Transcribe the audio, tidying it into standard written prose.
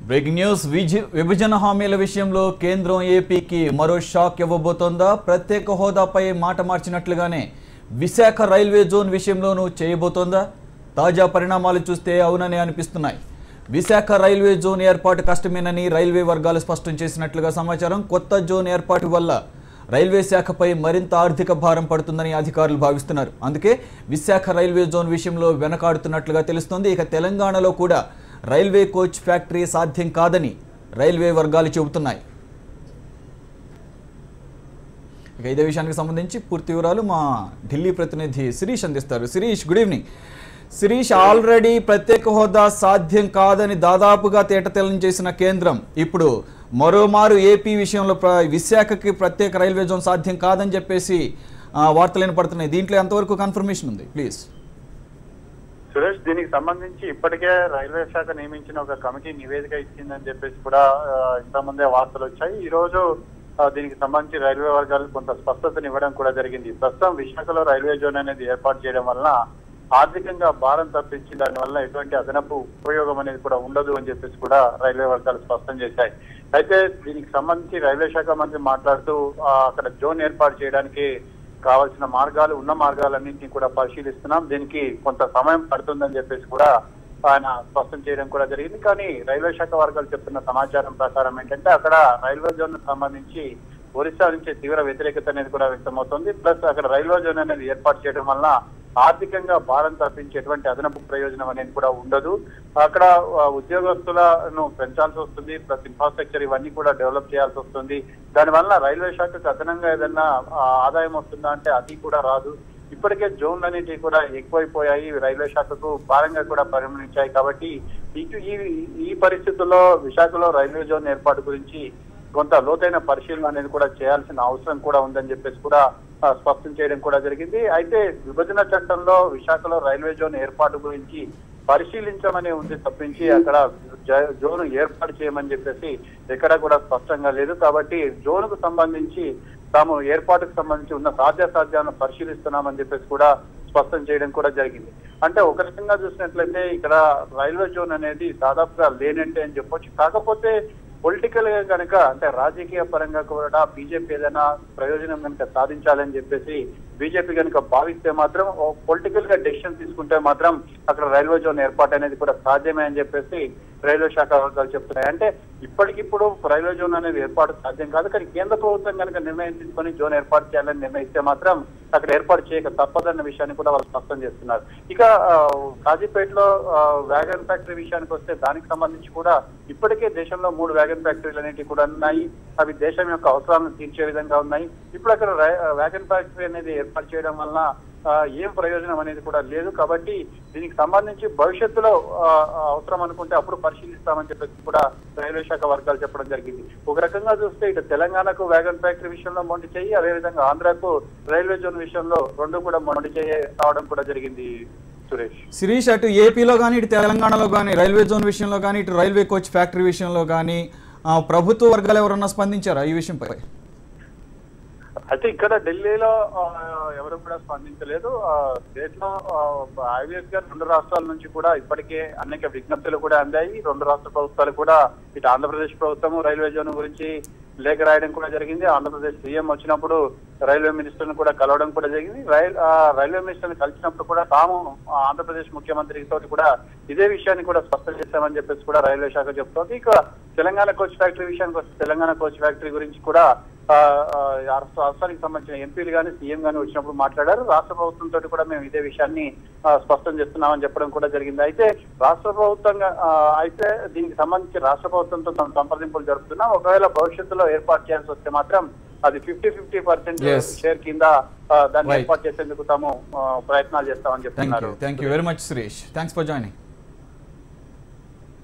Breaking news విభజన హామీల విషయంలో కేంద్రం ఏపీకి మరో షాక్ ఇవ్వబోతోందా? ప్రత్యేక హోదాపై మాట మార్చినట్లుగానే విశాఖ రైల్వే జోన్ విషయంలోనూ చేయబోతోందా? తాజా పరిణామాలు చూస్తే అవునని అనిపిస్తున్నాయి. విశాఖ రైల్వే జోన్ ఏర్పాటు కష్టమేనని రైల్వే వర్గాలు స్పష్టం చేసినట్లుగా సమాచారం. కొత్త జోన్ ఏర్పాటు వల్ల రైల్వే శాఖపై మరింత ఆర్థిక భారం పడుతుందని అధికారులు భావిస్తున్నారు. అందుకే విశాఖ రైల్వే జోన్ విషయంలో వెనకాడుతున్నట్లుగా తెలుస్తోంది. ఇక తెలంగాణలో కూడా రైల్వే కోచ్ ఫ్యాక్టరీ సాధ్యం కాదని రైల్వే వర్గాలు చెబుతున్నాయి. ఇక ఇదే విషయానికి సంబంధించి పూర్తి వివరాలు మా ఢిల్లీ ప్రతినిధి శిరీష్ అందిస్తారు. Shirish, good evening. Shirish, already ప్రత్యేక హోదా సాధ్యం కాదని దాదాపుగా తేటతెల్లం చేసిన కేంద్రం ఇప్పుడు మరోమారు ఏపీ విషయంలో విశాఖకి ప్రత్యేక రైల్వే జోన్ సాధ్యం కాదని చెప్పేసి వార్తలు వినపడుతున్నాయి. దీంట్లో ఎంతవరకు కన్ఫర్మేషన్ ఉంది? ప్లీజ్. సురేష్, దీనికి సంబంధించి ఇప్పటికే రైల్వే శాఖ నియమించిన ఒక కమిటీ నివేదిక ఇచ్చిందని చెప్పేసి కూడా ఇంతకుముందే వార్తలు వచ్చాయి. ఈ రోజు దీనికి సంబంధించి రైల్వే వర్గాలకు కొంత స్పష్టతను ఇవ్వడం కూడా జరిగింది. ప్రస్తుతం విశాఖలో రైల్వే జోన్ అనేది ఏర్పాటు చేయడం వలన ఆర్థికంగా భారం తప్పించి దానివల్ల ఎటువంటి అదనపు ఉపయోగం అనేది కూడా ఉండదు అని చెప్పేసి కూడా రైల్వే వర్గాలు స్పష్టం చేశాయి. అయితే దీనికి సంబంధించి రైల్వే శాఖ మంత్రి మాట్లాడుతూ అక్కడ జోన్ ఏర్పాటు చేయడానికి కావాల్సిన మార్గాలు ఉన్న మార్గాలన్నింటినీ కూడా పరిశీలిస్తున్నాం, దీనికి కొంత సమయం పడుతుందని చెప్పేసి కూడా ఆయన స్పష్టం చేయడం కూడా జరిగింది. కానీ రైల్వే శాఖ వర్గాలు చెప్తున్న సమాచారం ప్రకారం ఏంటంటే అక్కడ రైల్వే జోన్ సంబంధించి ఒరిస్సా నుంచి తీవ్ర వ్యతిరేకత అనేది కూడా వ్యక్తమవుతుంది. ప్లస్ అక్కడ రైల్వే జోన్ అనేది ఏర్పాటు చేయడం వల్ల ఆర్థికంగా భారం తప్పించి ఎటువంటి అదనపు ప్రయోజనం అనేది కూడా ఉండదు. అక్కడ ఉద్యోగస్తులను పెంచాల్సి వస్తుంది, ప్లస్ ఇన్ఫ్రాస్ట్రక్చర్ ఇవన్నీ కూడా డెవలప్ చేయాల్సి వస్తుంది. దానివల్ల రైల్వే శాఖకు అదనంగా ఏదైనా ఆదాయం వస్తుందా అంటే అది కూడా రాదు. ఇప్పటికే జోన్లు అనేటివి కూడా ఎక్కువైపోయాయి, రైల్వే శాఖకు భారంగా కూడా పరిగణించాయి. కాబట్టి ఈ పరిస్థితుల్లో విశాఖలో రైల్వే జోన్ ఏర్పాటు గురించి కొంత లోతైన పరిశీలన అనేది కూడా చేయాల్సిన అవసరం కూడా ఉందని చెప్పేసి కూడా స్పష్టం చేయడం కూడా జరిగింది. అయితే విభజన చట్టంలో విశాఖలో రైల్వే జోన్ ఏర్పాటు గురించి పరిశీలించమని ఉంది తప్పించి అక్కడ జోన్ ఏర్పాటు చేయమని చెప్పేసి ఎక్కడ కూడా స్పష్టంగా లేదు. కాబట్టి జోన్కు సంబంధించి తాము ఏర్పాటుకు సంబంధించి ఉన్న సాధ్యాసాధ్యాలను పరిశీలిస్తున్నామని చెప్పేసి కూడా స్పష్టం చేయడం కూడా జరిగింది. అంటే ఒక రకంగా చూసినట్లయితే ఇక్కడ రైల్వే జోన్ అనేది దాదాపుగా లేనంటే అని చెప్పొచ్చు. కాకపోతే పొలిటికల్ గా కనుక అంటే రాజకీయ పరంగా కూడా బీజేపీ ఏదైనా ప్రయోజనం కనుక సాధించాలని చెప్పేసి బీజేపీ కనుక భావిస్తే మాత్రం పొలిటికల్ గా డెసిషన్ తీసుకుంటే మాత్రం అక్కడ రైల్వే జోన్ ఏర్పాటు అనేది కూడా సాధ్యమే అని చెప్పేసి రైల్వే శాఖ వర్గాలు చెప్తున్నాయి. అంటే ఇప్పటికిప్పుడు రైల్వే జోన్ అనేది ఏర్పాటు సాధ్యం కాదు, కానీ కేంద్ర ప్రభుత్వం కనుక నిర్ణయం తీసుకొని జోన్ ఏర్పాటు చేయాలని నిర్ణయిస్తే మాత్రం అక్కడ ఏర్పాటు చేయక తప్పదన్న విషయాన్ని కూడా వాళ్ళు స్పష్టం చేస్తున్నారు. ఇక కాజీపేటలో వ్యాగన్ ఫ్యాక్టరీ విషయానికి వస్తే దానికి సంబంధించి కూడా ఇప్పటికే దేశంలో 3 వ్యాగన్ ఫ్యాక్టరీలు అనేవి కూడా ఉన్నాయి. అవి దేశం యొక్క అవసరాలను తీర్చే విధంగా ఉన్నాయి. ఇప్పుడు అక్కడ వ్యాగన్ ఫ్యాక్టరీ అనేది ఏర్పాటు చేయడం వలన ఏం ప్రయోజనం అనేది కూడా లేదు. కాబట్టి దీనికి సంబంధించి భవిష్యత్తులో అవసరం అనుకుంటే అప్పుడు పరిశీలిస్తామని చెప్పేసి కూడా రైల్వే శాఖ వర్గాలు చెప్పడం జరిగింది. ఒక రకంగా చూస్తే ఇటు తెలంగాణకు వ్యాగన్ ఫ్యాక్టరీ విషయంలో మొండి చేయి, అదేవిధంగా ఆంధ్రాకు రైల్వే జోన్ విషయంలో రెండు కూడా మొండి చేయి రావడం కూడా జరిగింది. శిరీష్, అటు ఏపీలో కానీ ఇటు తెలంగాణలో కానీ రైల్వే జోన్ విషయంలో కానీ ఇటు రైల్వే కోచ్ ఫ్యాక్టరీ విషయంలో కానీ ప్రభుత్వ వర్గాలు ఎవరన్నా స్పందించారా ఈ విషయంపై? అయితే ఇక్కడ ఢిల్లీలో ఎవరు కూడా స్పందించలేదు. స్టేట్ లో ఆబ్వియస్ గా 2 రాష్ట్రాల నుంచి కూడా ఇప్పటికే అనేక విజ్ఞప్తులు కూడా అందాయి. 2 రాష్ట్ర ప్రభుత్వాలు కూడా ఇటు ఆంధ్రప్రదేశ్ ప్రభుత్వము రైల్వే జోన్ గురించి లేఖ రాయడం కూడా జరిగింది. ఆంధ్రప్రదేశ్ సీఎం వచ్చినప్పుడు రైల్వే మినిస్టర్ ను కూడా కలవడం కూడా జరిగింది. రైల్వే మినిస్టర్ ని కలిసినప్పుడు కూడా తాము ఆంధ్రప్రదేశ్ ముఖ్యమంత్రి తోటి కూడా ఇదే విషయాన్ని కూడా స్పష్టం చేశామని చెప్పేసి కూడా రైల్వే శాఖ చెప్తోంది. ఇక తెలంగాణ కోచ్ ఫ్యాక్టరీ విషయానికి వస్తే తెలంగాణ కోచ్ ఫ్యాక్టరీ గురించి కూడా రాష్ట్రానికి సంబంధించిన ఎంపీలు కానీ సీఎం కానీ వచ్చినప్పుడు మాట్లాడారు. రాష్ట్ర ప్రభుత్వంతో కూడా మేము ఇదే విషయాన్ని స్పష్టం చేస్తున్నామని చెప్పడం కూడా జరిగింది. అయితే రాష్ట్ర ప్రభుత్వంగా అయితే దీనికి సంబంధించి రాష్ట్ర ప్రభుత్వంతో సంప్రదింపులు జరుపుతున్నాం. ఒకవేళ భవిష్యత్తులో ఏర్పాటు చేయాల్సి వస్తే మాత్రం అది 50-50% షేర్ కింద దాన్ని ఏర్పాటు చేసేందుకు తాము ప్రయత్నాలు చేస్తామని చెప్తున్నారు. Thank you very much Shirish. Thanks for joining.